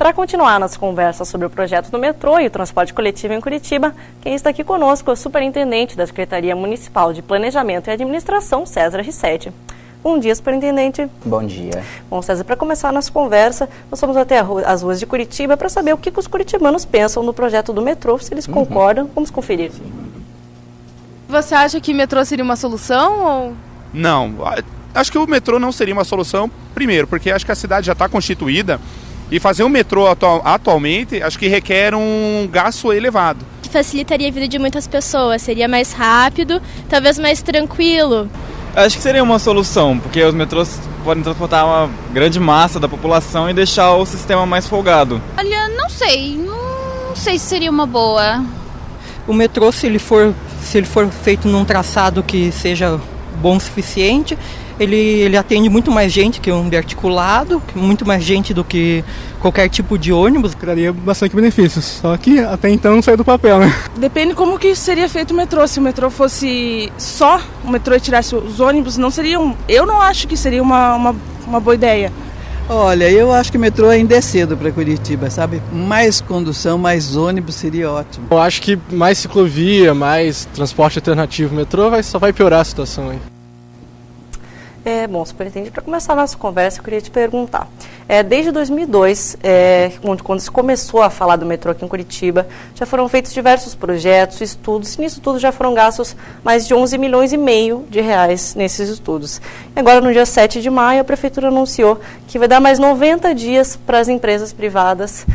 para continuar nossa conversa sobre o projeto do metrô e o transporte coletivo em Curitiba, quem está aqui conosco é o superintendente da Secretaria Municipal de Planejamento e Administração, César Rissetti. Bom dia, superintendente. Bom dia. Bom, César, para começar a nossa conversa, nós fomos até as ruas de Curitiba para saber o que os curitibanos pensam no projeto do metrô, se eles concordam. Vamos conferir. Sim. Você acha que metrô seria uma solução ou... Não, acho que o metrô não seria uma solução, primeiro, porque acho que a cidade já está constituída e fazer um metrô atualmente acho que requer um gasto elevado. Facilitaria a vida de muitas pessoas, seria mais rápido, talvez mais tranquilo. Acho que seria uma solução, porque os metrôs podem transportar uma grande massa da população e deixar o sistema mais folgado. Olha, não sei se seria uma boa. O metrô, se ele for feito num traçado que seja bom o suficiente, ele atende muito mais gente que um biarticulado, muito mais gente do que qualquer tipo de ônibus. Traria bastante benefícios, só que até então não saiu do papel, né? Depende como que seria feito o metrô. Se o metrô fosse só o metrô e tirasse os ônibus, eu não acho que seria uma boa ideia. Olha, eu acho que o metrô ainda é cedo para Curitiba, sabe? Mais condução, mais ônibus seria ótimo. Eu acho que mais ciclovia, mais transporte alternativo, o metrô só vai piorar a situação aí. Bom, superintendente, para começar a nossa conversa, eu queria te perguntar. Desde 2002, quando se começou a falar do metrô aqui em Curitiba, já foram feitos diversos projetos, estudos, e nisso tudo já foram gastos mais de 11 milhões e meio de reais nesses estudos. E agora, no dia 7 de maio, a Prefeitura anunciou que vai dar mais 90 dias para as empresas privadas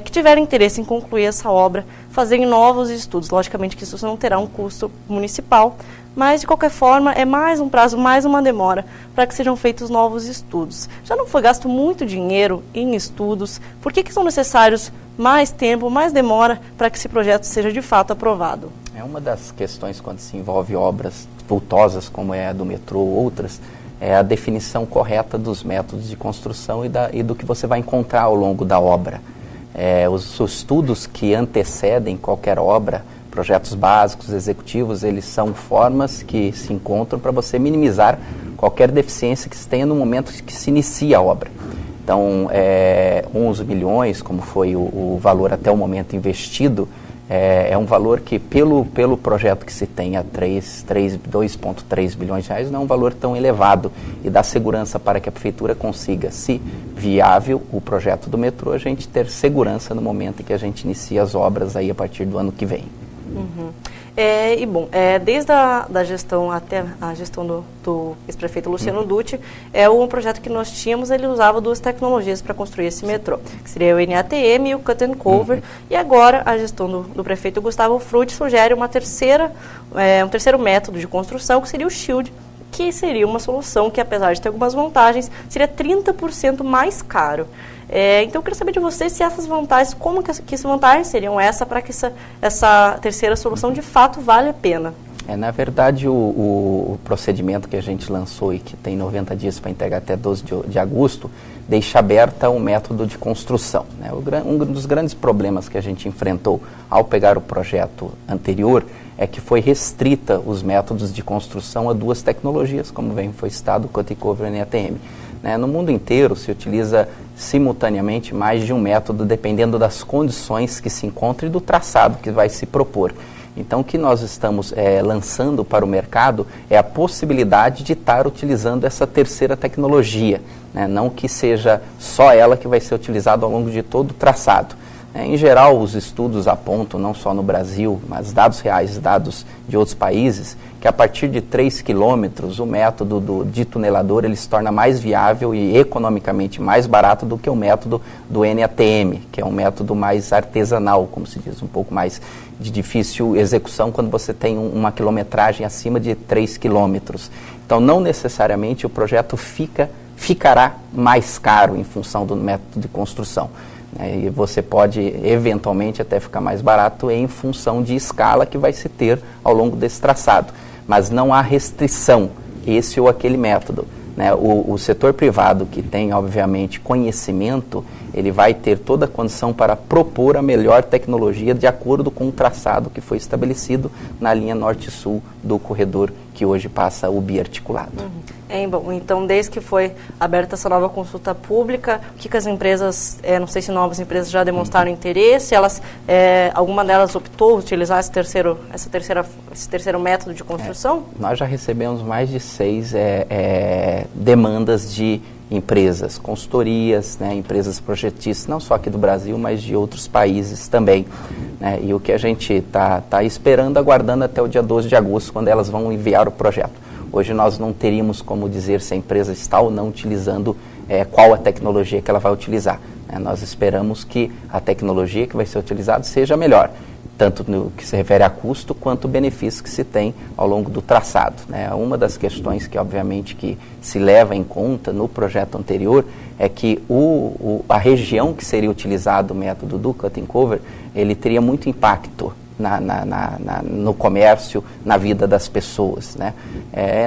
que tiverem interesse em concluir essa obra, fazerem novos estudos. Logicamente que isso não terá um custo municipal, mas, de qualquer forma, é mais um prazo, mais uma demora para que sejam feitos novos estudos. Já não foi gasto muito dinheiro em estudos? Por que são necessários mais tempo, mais demora para que esse projeto seja de fato aprovado? É uma das questões quando se envolve obras vultosas, como é a do metrô ou outras, é a definição correta dos métodos de construção e do que você vai encontrar ao longo da obra. Os estudos que antecedem qualquer obra, projetos básicos, executivos, eles são formas que se encontram para você minimizar qualquer deficiência que se tenha no momento que se inicia a obra. Então, 11 milhões, como foi o valor até o momento investido, é um valor que, pelo projeto que se tem a 2,3 bilhões de reais, não é um valor tão elevado e dá segurança para que a Prefeitura consiga, se viável, o projeto do metrô, a gente ter segurança no momento em que a gente inicia as obras aí a partir do ano que vem. Desde a gestão até a gestão do ex-prefeito Luciano Dutti, um projeto que nós tínhamos, ele usava duas tecnologias para construir esse metrô, que seria o NATM e o Cut and Cover, e agora a gestão do prefeito Gustavo Frutti sugere um terceiro método de construção, que seria o Shield, que seria uma solução que, apesar de ter algumas vantagens, seria 30% mais caro. Então, eu queria saber de você se essas vantagens, como que essas vantagens seriam para que essa terceira solução de fato vale a pena? Na verdade, o procedimento que a gente lançou e que tem 90 dias para entregar até 12 de agosto, deixa aberta o método de construção, né? Um dos grandes problemas que a gente enfrentou ao pegar o projeto anterior é que foi restrita os métodos de construção a duas tecnologias, como foi citado, o Cut and Cover e o NATM. No mundo inteiro se utiliza simultaneamente mais de um método, dependendo das condições que se encontram e do traçado que vai se propor. Então, o que nós estamos lançando para o mercado é a possibilidade de estar utilizando essa terceira tecnologia, né? Não que seja só ela que vai ser utilizada ao longo de todo o traçado. Em geral, os estudos apontam, não só no Brasil, mas dados reais, dados de outros países, que a partir de 3 quilômetros o método de tunelador ele se torna mais viável e economicamente mais barato do que o método do NATM, que é um método mais artesanal, como se diz, um pouco mais de difícil execução quando você tem uma quilometragem acima de 3 quilômetros. Então, não necessariamente o projeto ficará mais caro em função do método de construção. E você pode, eventualmente, até ficar mais barato em função de escala que vai se ter ao longo desse traçado. Mas não há restrição, esse ou aquele método. O setor privado que tem, obviamente, conhecimento, ele vai ter toda a condição para propor a melhor tecnologia de acordo com o traçado que foi estabelecido na linha norte-sul do corredor que hoje passa o biarticulado. Bom, então, desde que foi aberta essa nova consulta pública, o que as empresas, não sei se novas empresas já demonstraram interesse, alguma delas optou por utilizar esse terceiro método de construção? Nós já recebemos mais de 6 demandas de empresas, consultorias, né, empresas projetistas, não só aqui do Brasil, mas de outros países também. Né, e o que a gente está esperando, aguardando até o dia 12 de agosto, quando elas vão enviar o projeto. Hoje nós não teríamos como dizer se a empresa está ou não utilizando qual a tecnologia que ela vai utilizar. Né. Nós esperamos que a tecnologia que vai ser utilizada seja melhor, tanto no que se refere a custo, quanto o benefício que se tem ao longo do traçado. Né? Uma das questões que, obviamente, que se leva em conta no projeto anterior é que a região que seria utilizado o método do cut and cover, ele teria muito impacto no comércio, na vida das pessoas. Né?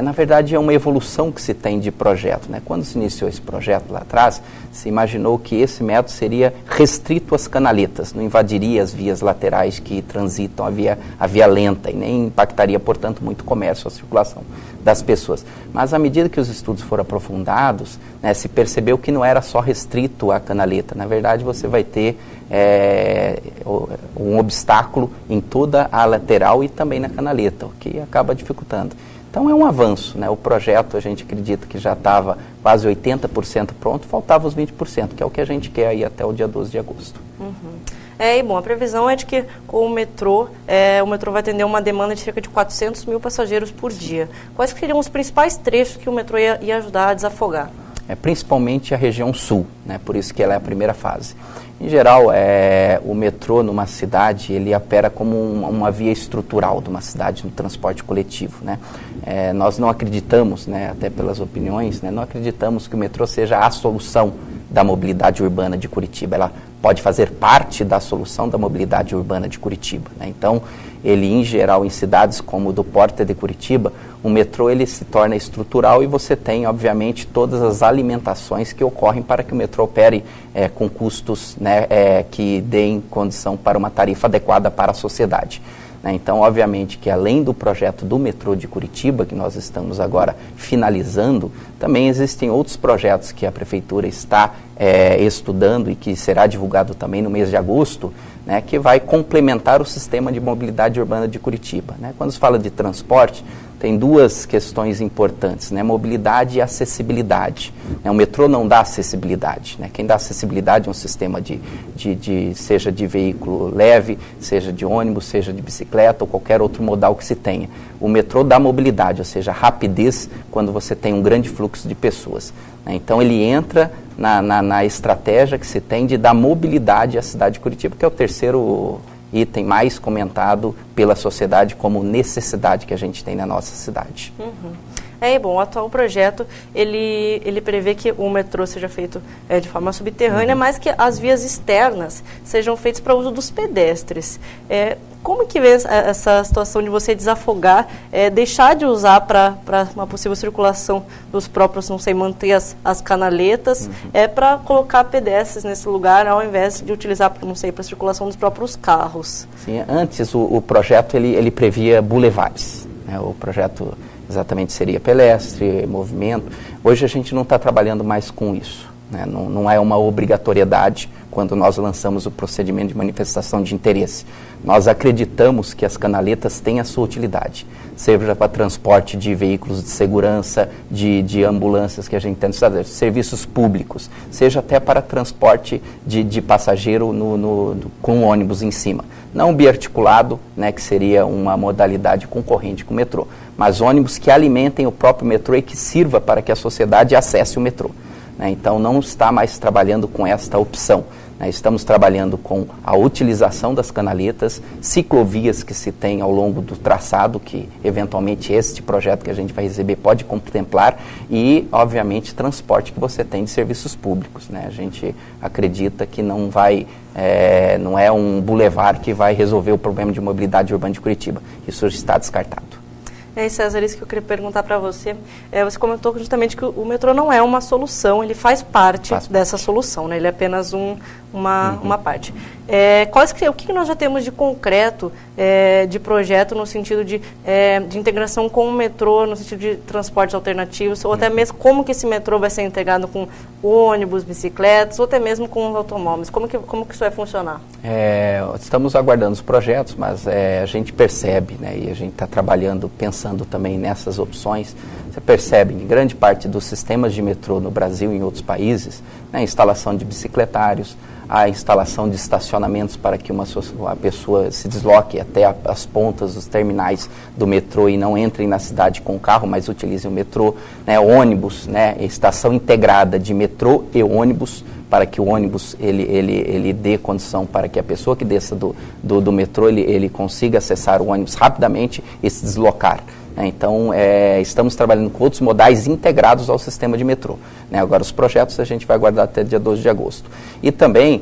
Na verdade, é uma evolução que se tem de projeto. Né? Quando se iniciou esse projeto lá atrás, se imaginou que esse método seria restrito às canaletas, não invadiria as vias laterais que transitam a via lenta e nem impactaria, portanto, muito o comércio, a circulação das pessoas. Mas à medida que os estudos foram aprofundados, né, se percebeu que não era só restrito à canaleta. Na verdade, você vai ter um obstáculo em toda a lateral e também na canaleta, o que acaba dificultando. Então é um avanço, né? O projeto a gente acredita que já estava quase 80% pronto, faltava os 20%, que é o que a gente quer aí até o dia 12 de agosto. Bom, a previsão é de que com o metrô vai atender uma demanda de cerca de 400 mil passageiros por dia. Quais seriam os principais trechos que o metrô ia ajudar a desafogar? Principalmente a região sul, né? Por isso que ela é a primeira fase. Em geral, o metrô numa cidade, ele opera como uma via estrutural de uma cidade no transporte coletivo. Né? Nós não acreditamos, né, até pelas opiniões, né, não acreditamos que o metrô seja a solução da mobilidade urbana de Curitiba. Ela pode fazer parte da solução da mobilidade urbana de Curitiba. Né? Então, ele em geral, em cidades como do Porto de Curitiba, o metrô ele se torna estrutural e você tem, obviamente, todas as alimentações que ocorrem para que o metrô opere com custos, né, que deem condição para uma tarifa adequada para a sociedade. Então, obviamente que além do projeto do metrô de Curitiba, que nós estamos agora finalizando, também existem outros projetos que a Prefeitura está estudando e que será divulgado também no mês de agosto, né, que vai complementar o sistema de mobilidade urbana de Curitiba. Né? Quando se fala de transporte, tem duas questões importantes, né? Mobilidade e acessibilidade. O metrô não dá acessibilidade. Né? Quem dá acessibilidade é um sistema seja de veículo leve, seja de ônibus, seja de bicicleta ou qualquer outro modal que se tenha. O metrô dá mobilidade, ou seja, rapidez quando você tem um grande fluxo de pessoas. Né? Então ele entra na estratégia que se tem de dar mobilidade à cidade de Curitiba, que é o terceiro item mais comentado pela sociedade como necessidade que a gente tem na nossa cidade. Bom, o atual projeto, ele prevê que o metrô seja feito de forma subterrânea, mas que as vias externas sejam feitas para uso dos pedestres. Como que vê essa situação de você desafogar, deixar de usar para uma possível circulação dos próprios, não sei, manter as canaletas, para colocar pedestres nesse lugar, ao invés de utilizar, não sei, para a circulação dos próprios carros? Sim, antes o projeto ele previa bulevares, né? O projeto exatamente seria pedestre, movimento. Hoje a gente não está trabalhando mais com isso. Né? Não é uma obrigatoriedade quando nós lançamos o procedimento de manifestação de interesse. Nós acreditamos que as canaletas têm a sua utilidade, seja para transporte de veículos de segurança, de ambulâncias que a gente tem nos Estados Unidos, serviços públicos, seja até para transporte de passageiro com ônibus em cima. Não biarticulado, né, que seria uma modalidade concorrente com o metrô, mas ônibus que alimentem o próprio metrô e que sirva para que a sociedade acesse o metrô. Né? Então não está mais trabalhando com esta opção. Né? Estamos trabalhando com a utilização das canaletas, ciclovias que se tem ao longo do traçado, que eventualmente este projeto que a gente vai receber pode contemplar, e obviamente transporte que você tem de serviços públicos. Né? A gente acredita que não é um bulevar que vai resolver o problema de mobilidade urbana de Curitiba. Isso está descartado. E aí, César, isso que eu queria perguntar para você. Você comentou justamente que o metrô não é uma solução, ele faz parte dessa solução, né? Ele é apenas uma parte. O que nós já temos de concreto de projeto no sentido de integração com o metrô, no sentido de transportes alternativos, ou até mesmo como que esse metrô vai ser integrado com ônibus, bicicletas, ou até mesmo com os automóveis? Como que isso vai funcionar? Estamos aguardando os projetos, mas a gente percebe, né, e a gente está trabalhando, pensando também nessas opções. Você percebe que grande parte dos sistemas de metrô no Brasil e em outros países, né, a instalação de bicicletários, a instalação de estacionamentos para que a pessoa se desloque até as pontas dos terminais do metrô e não entrem na cidade com o carro, mas utilizem o metrô, né, ônibus, né, estação integrada de metrô e ônibus, para que o ônibus ele dê condição para que a pessoa que desça do metrô ele consiga acessar o ônibus rapidamente e se deslocar. Então, estamos trabalhando com outros modais integrados ao sistema de metrô. Agora, os projetos a gente vai aguardar até dia 12 de agosto. E também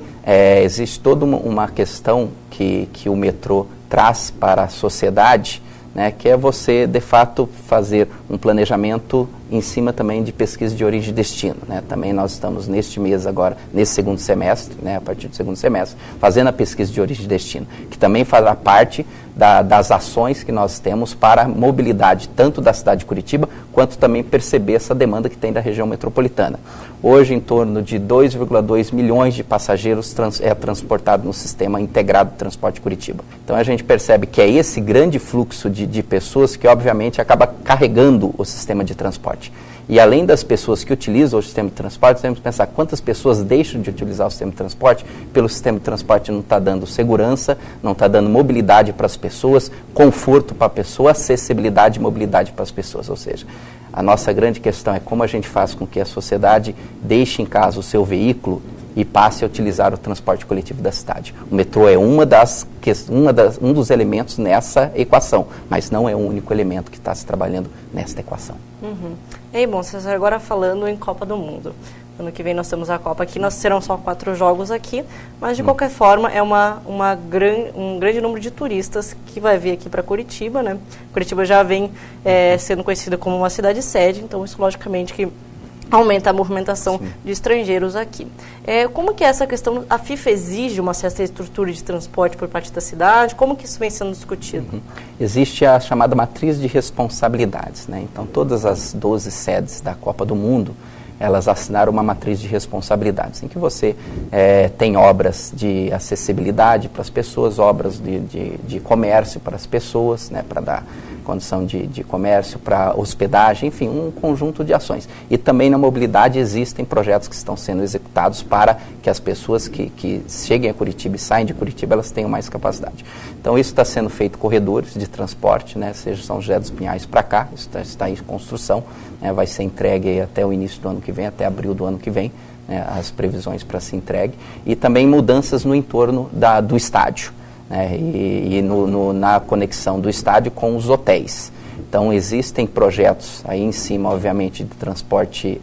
existe toda uma questão que o metrô traz para a sociedade, né, que é você, de fato, fazer um planejamento em cima também de pesquisa de origem e destino. Né? Também nós estamos neste mês agora, nesse segundo semestre, né, a partir do segundo semestre, fazendo a pesquisa de origem e destino, que também fará parte das ações que nós temos para a mobilidade, tanto da cidade de Curitiba, quanto também perceber essa demanda que tem da região metropolitana. Hoje, em torno de 2,2 milhões de passageiros transportados no sistema integrado de transporte de Curitiba. Então, a gente percebe que é esse grande fluxo de pessoas que, obviamente, acaba carregando o sistema de transporte. E além das pessoas que utilizam o sistema de transporte, temos que pensar quantas pessoas deixam de utilizar o sistema de transporte, pelo sistema de transporte não está dando segurança, não está dando mobilidade para as pessoas, conforto para a pessoa, acessibilidade e mobilidade para as pessoas. Ou seja, a nossa grande questão é como a gente faz com que a sociedade deixe em casa o seu veículo e passe a utilizar o transporte coletivo da cidade. O metrô é um dos elementos nessa equação, mas não é o único elemento que está se trabalhando nesta equação. E aí, bom, César, agora falando em Copa do Mundo. Ano que vem nós temos a Copa aqui, serão só 4 jogos aqui, mas de qualquer forma é um grande número de turistas que vai vir aqui para Curitiba, né? Curitiba já vem sendo conhecida como uma cidade-sede, então isso logicamente que aumenta a movimentação de estrangeiros aqui. Como que é essa questão? A FIFA exige uma certa estrutura de transporte por parte da cidade? Como que isso vem sendo discutido? Existe a chamada matriz de responsabilidades, né? Então, todas as 12 sedes da Copa do Mundo, elas assinaram uma matriz de responsabilidades, em que você tem obras de acessibilidade para as pessoas, obras de comércio para as pessoas, né, para dar condição de comércio, para hospedagem, enfim, um conjunto de ações. E também na mobilidade existem projetos que estão sendo executados para que as pessoas que cheguem a Curitiba e saem de Curitiba, elas tenham mais capacidade. Então, isso está sendo feito corredores de transporte, né, seja São José dos Pinhais para cá, isso está em construção, né, vai ser entregue aí até o início do ano que vem, até abril do ano que vem, né, as previsões para se entregue, e também mudanças no entorno do estádio, né, e na conexão do estádio com os hotéis. Então, existem projetos aí em cima, obviamente, de transporte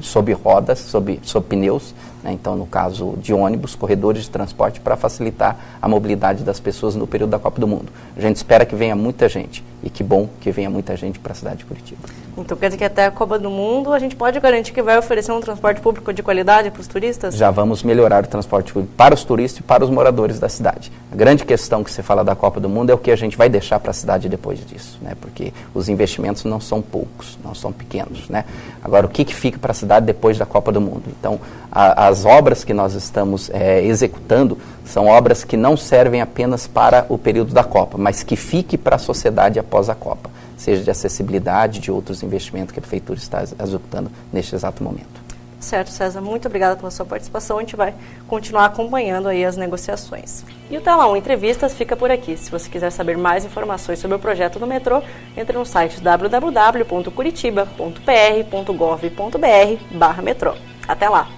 sob rodas, sob pneus, né, então, no caso de ônibus, corredores de transporte para facilitar a mobilidade das pessoas no período da Copa do Mundo. A gente espera que venha muita gente, e que bom que venha muita gente para a cidade de Curitiba. Então, quer dizer que até a Copa do Mundo a gente pode garantir que vai oferecer um transporte público de qualidade para os turistas? Já vamos melhorar o transporte público para os turistas e para os moradores da cidade. A grande questão que se fala da Copa do Mundo é o que a gente vai deixar para a cidade depois disso, né? Porque os investimentos não são poucos, não são pequenos, né? Agora, o que fica para a cidade depois da Copa do Mundo? Então, as obras que nós estamos executando são obras que não servem apenas para o período da Copa, mas que fique para a sociedade após a Copa, seja de acessibilidade, de outros investimentos que a Prefeitura está executando neste exato momento. Certo, César, muito obrigada pela sua participação. A gente vai continuar acompanhando aí as negociações. E o Tela 1 Entrevistas fica por aqui. Se você quiser saber mais informações sobre o projeto do metrô, entre no site www.curitiba.pr.gov.br/metrô. Até lá!